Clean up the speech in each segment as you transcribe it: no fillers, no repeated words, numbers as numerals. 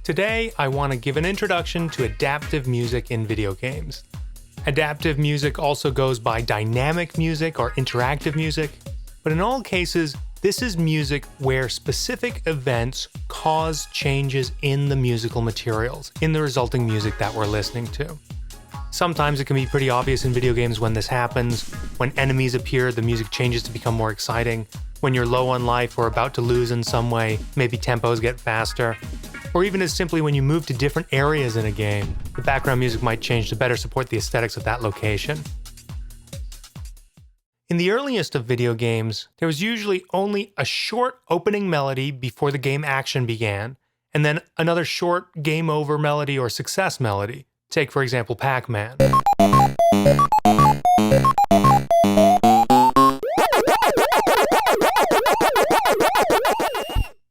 Today, I want to give an introduction to adaptive music in video games. Adaptive music also goes by dynamic music or interactive music, but in all cases, this is music where specific events cause changes in the musical materials, in the resulting music that we're listening to. Sometimes it can be pretty obvious in video games when this happens. When enemies appear, the music changes to become more exciting. When you're low on life or about to lose in some way, maybe tempos get faster. Or even as simply when you move to different areas in a game, the background music might change to better support the aesthetics of that location. In the earliest of video games, there was usually only a short opening melody before the game action began, and then another short game over melody or success melody. Take, for example, Pac-Man.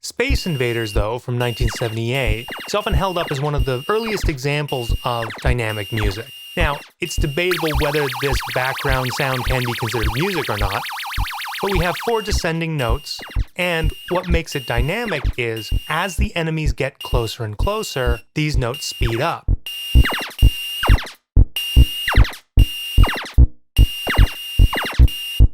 Space Invaders, though, from 1978, is often held up as one of the earliest examples of dynamic music. Now, it's debatable whether this background sound can be considered music or not, but we have 4 descending notes, and what makes it dynamic is, as the enemies get closer and closer, these notes speed up.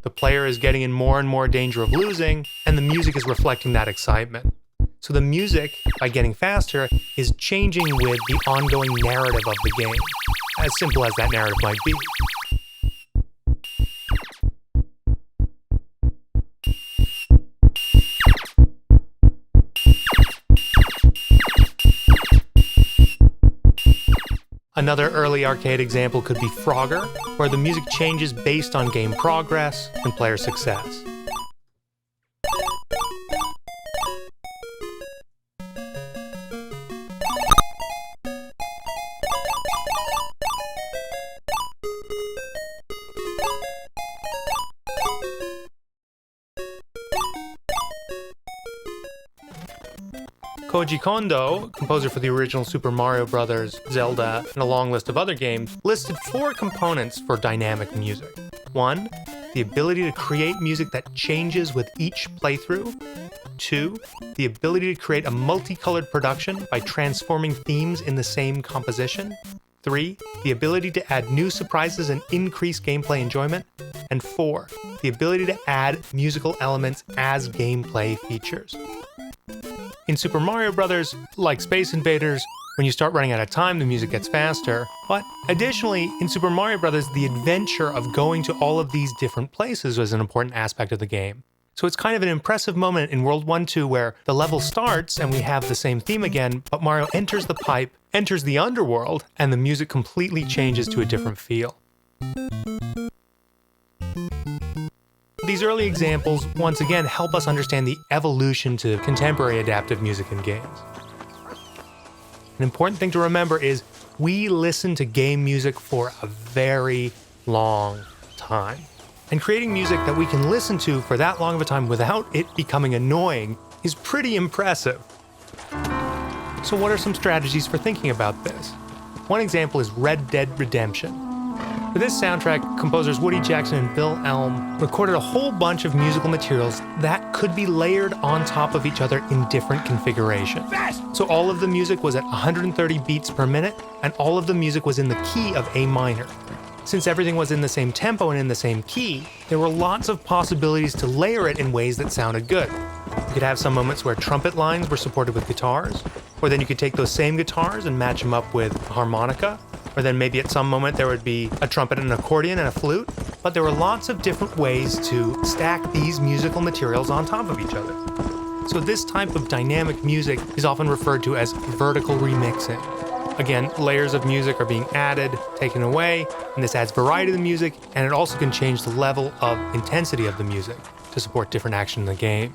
The player is getting in more and more danger of losing, and the music is reflecting that excitement. So the music, by getting faster, is changing with the ongoing narrative of the game, as simple as that narrative might be. Another early arcade example could be Frogger, where the music changes based on game progress and player success. Koji Kondo, composer for the original Super Mario Bros., Zelda, and a long list of other games, listed 4 components for dynamic music. 1, the ability to create music that changes with each playthrough. 2, the ability to create a multicolored production by transforming themes in the same composition. 3, the ability to add new surprises and increase gameplay enjoyment. And 4, the ability to add musical elements as gameplay features. In Super Mario Bros., like Space Invaders, when you start running out of time, the music gets faster. But additionally, in Super Mario Bros., the adventure of going to all of these different places was an important aspect of the game. So it's kind of an impressive moment in World 1-2 where the level starts and we have the same theme again, but Mario enters the pipe, enters the underworld, and the music completely changes to a different feel. These early examples, once again, help us understand the evolution to contemporary adaptive music in games. An important thing to remember is we listen to game music for a very long time. And creating music that we can listen to for that long of a time without it becoming annoying is pretty impressive. So what are some strategies for thinking about this? One example is Red Dead Redemption. For this soundtrack, composers Woody Jackson and Bill Elm recorded a whole bunch of musical materials that could be layered on top of each other in different configurations. So all of the music was at 130 beats per minute, and all of the music was in the key of A minor. Since everything was in the same tempo and in the same key, there were lots of possibilities to layer it in ways that sounded good. You could have some moments where trumpet lines were supported with guitars, or then you could take those same guitars and match them up with a harmonica, or then maybe at some moment there would be a trumpet and an accordion and a flute, but there were lots of different ways to stack these musical materials on top of each other. So this type of dynamic music is often referred to as vertical remixing. Again, layers of music are being added, taken away, and this adds variety to the music, and it also can change the level of intensity of the music to support different action in the game.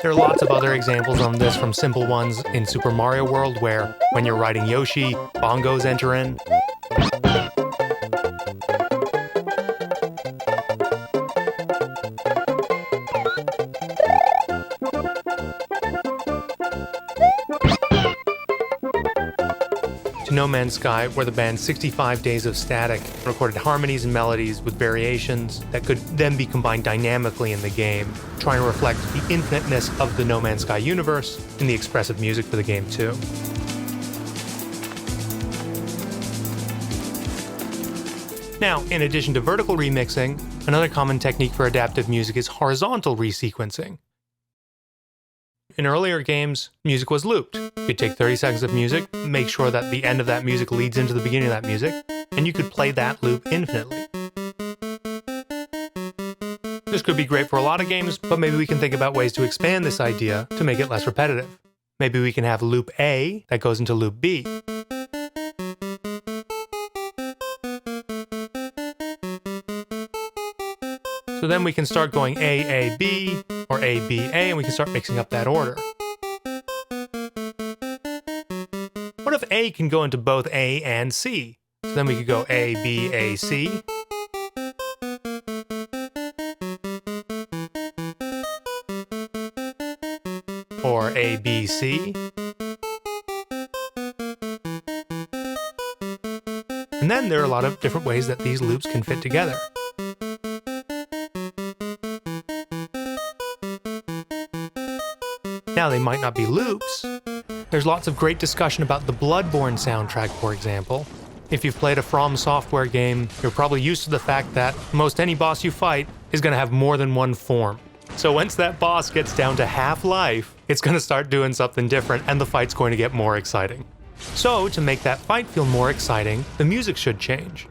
There are lots of other examples on this, from simple ones in Super Mario World, where when you're riding Yoshi, bongos enter in. to No Man's Sky, where the band's 65 Days of Static recorded harmonies and melodies with variations that could then be combined dynamically in the game, trying to reflect the infiniteness of the No Man's Sky universe in the expressive music for the game too. Now, in addition to vertical remixing, another common technique for adaptive music is horizontal resequencing. In earlier games, music was looped. You'd take 30 seconds of music, make sure that the end of that music leads into the beginning of that music, and you could play that loop infinitely. This could be great for a lot of games, but maybe we can think about ways to expand this idea to make it less repetitive. Maybe we can have loop A that goes into loop B. So then we can start going A, A, B, or A, B, A, and we can start mixing up that order. What if A can go into both A and C? So then we could go A, B, A, C. Or A, B, C. And then there are a lot of different ways that these loops can fit together. Now, they might not be loops. There's lots of great discussion about the Bloodborne soundtrack, for example. If you've played a From Software game, you're probably used to the fact that most any boss you fight is going to have more than one form. So once that boss gets down to half life, it's going to start doing something different and the fight's going to get more exciting. So to make that fight feel more exciting, the music should change.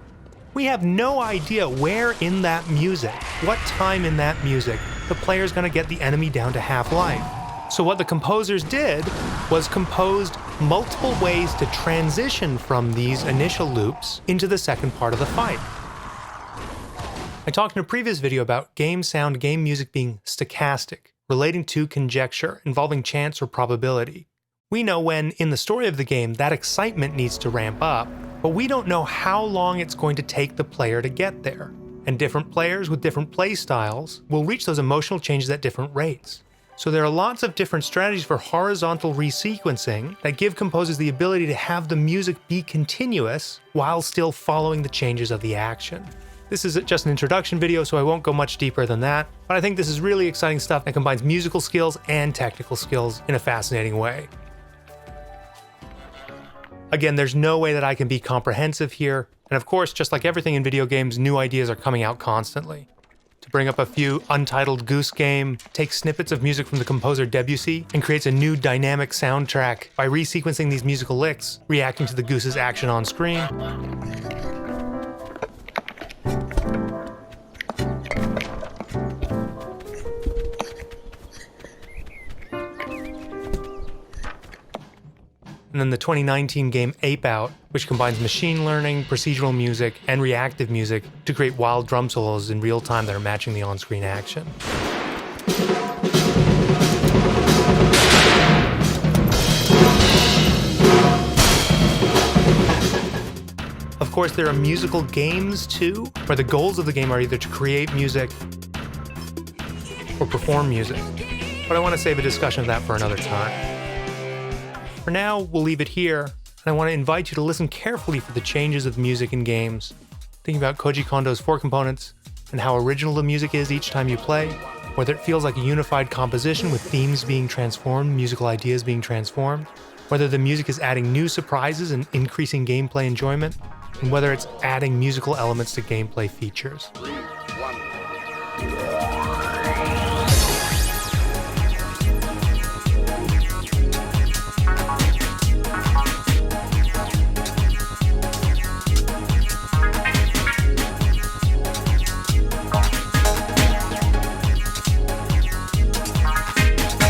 We have no idea where in that music, what time in that music, the player's going to get the enemy down to half life. So what the composers did was composed multiple ways to transition from these initial loops into the second part of the fight. I talked in a previous video about game sound, game music being stochastic, relating to conjecture, involving chance or probability. We know when, in the story of the game, that excitement needs to ramp up, but we don't know how long it's going to take the player to get there. And different players with different play styles will reach those emotional changes at different rates. So there are lots of different strategies for horizontal resequencing that give composers the ability to have the music be continuous while still following the changes of the action. This is just an introduction video, so I won't go much deeper than that, but I think this is really exciting stuff that combines musical skills and technical skills in a fascinating way. Again, there's no way that I can be comprehensive here, and of course, just like everything in video games, new ideas are coming out constantly. To bring up a few, Untitled Goose Game takes snippets of music from the composer Debussy and creates a new dynamic soundtrack by resequencing these musical licks, reacting to the goose's action on screen. And then the 2019 game Ape Out, which combines machine learning, procedural music, and reactive music to create wild drum solos in real time that are matching the on-screen action. Of course, there are musical games too, where the goals of the game are either to create music or perform music. But I want to save a discussion of that for another time. For now, we'll leave it here, and I want to invite you to listen carefully for the changes of music in games, thinking about Koji Kondo's 4 components and how original the music is each time you play, whether it feels like a unified composition with themes being transformed, musical ideas being transformed, whether the music is adding new surprises and increasing gameplay enjoyment, and whether it's adding musical elements to gameplay features.